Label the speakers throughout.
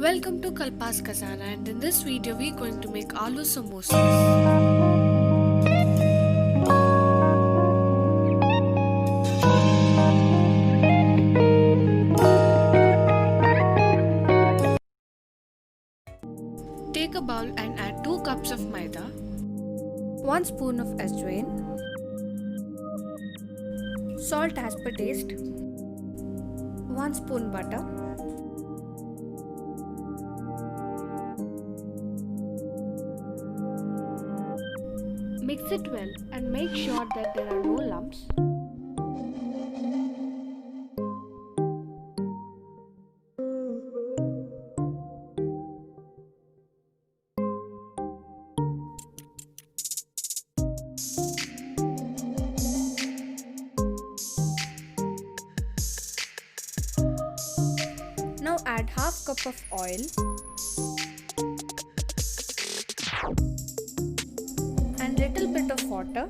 Speaker 1: Welcome to Kalpas Kazana, and in this video we are going to make Aloo Samosas. Take a bowl and add 2 cups of maida, 1 spoon of ajwain, salt as per taste, 1 spoon butter, mix it well and make sure that there are no lumps. Now add half cup of oil and little bit of water.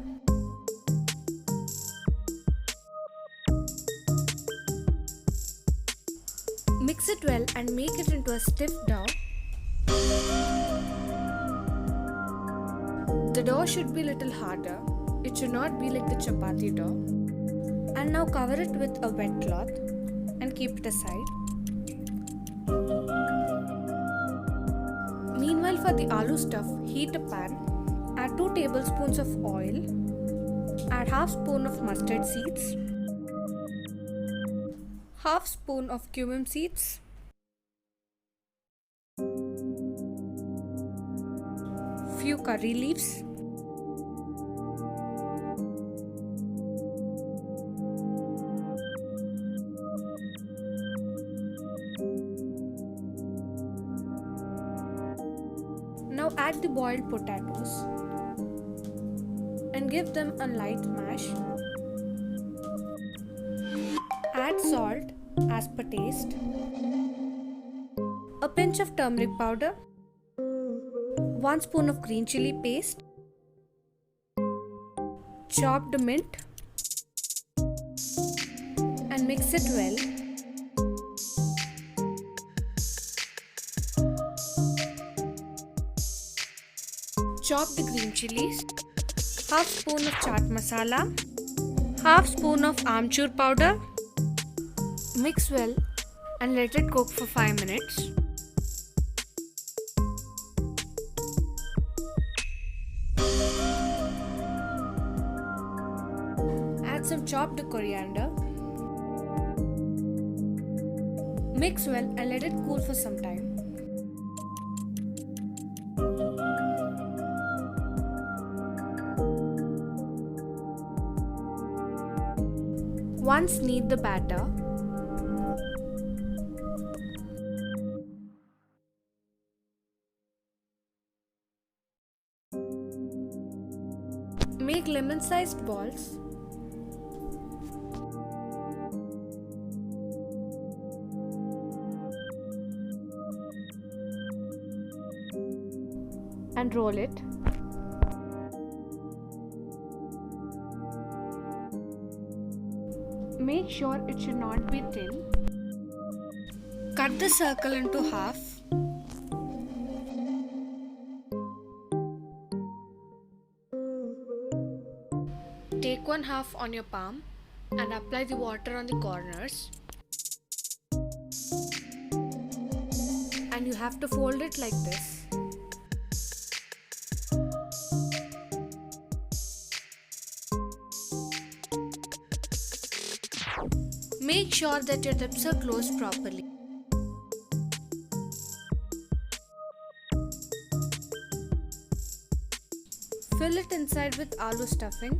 Speaker 1: Mix it well and make it into a stiff dough. The dough should be a little harder. It should not be like the chapati dough. And now cover it with a wet cloth and keep it aside. Meanwhile, for the aloo stuff, heat a pan. Add 2 tablespoons of oil. Add half spoon of mustard seeds, half spoon of cumin seeds, few curry leaves, now add the boiled potatoes and give them a light mash. Add salt as per taste, a pinch of turmeric powder, 1 spoon of green chili paste, chopped mint, and mix it well. Chop the green chilies, half spoon of chaat masala, half spoon of amchur powder. Mix well and let it cook for 5 minutes. Add some chopped coriander. Mix well and let it cool for some time. Once knead the batter. Make lemon-sized balls. And roll it. Make sure it should not be thin. Cut the circle into half. Take 1/2 on your palm and apply the water on the corners. And you have to fold it like this. Make sure that your tips are closed properly. Fill it inside with aloo stuffing.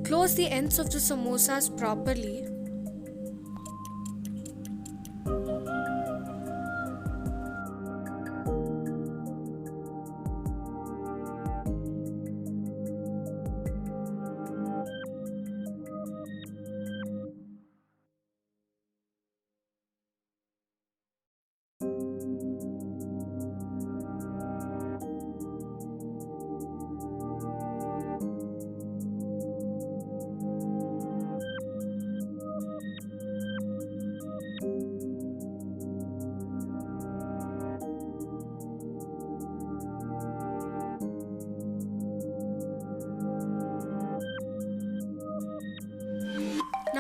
Speaker 1: Close the ends of the samosas properly.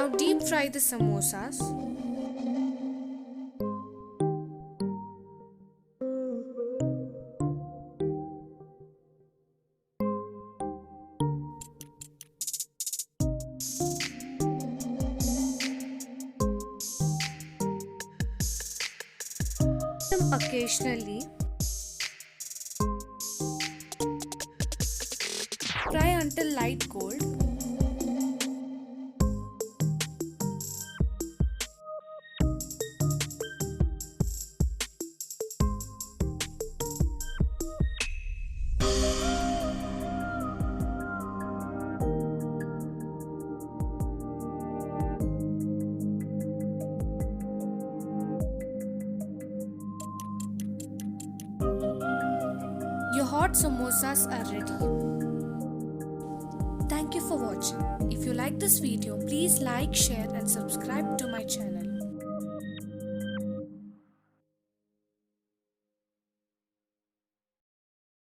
Speaker 1: Now deep fry the samosas. Them occasionally. Fry until light gold. Your hot samosas are ready. Thank you for watching. If you like this video, please like, share and subscribe to my channel.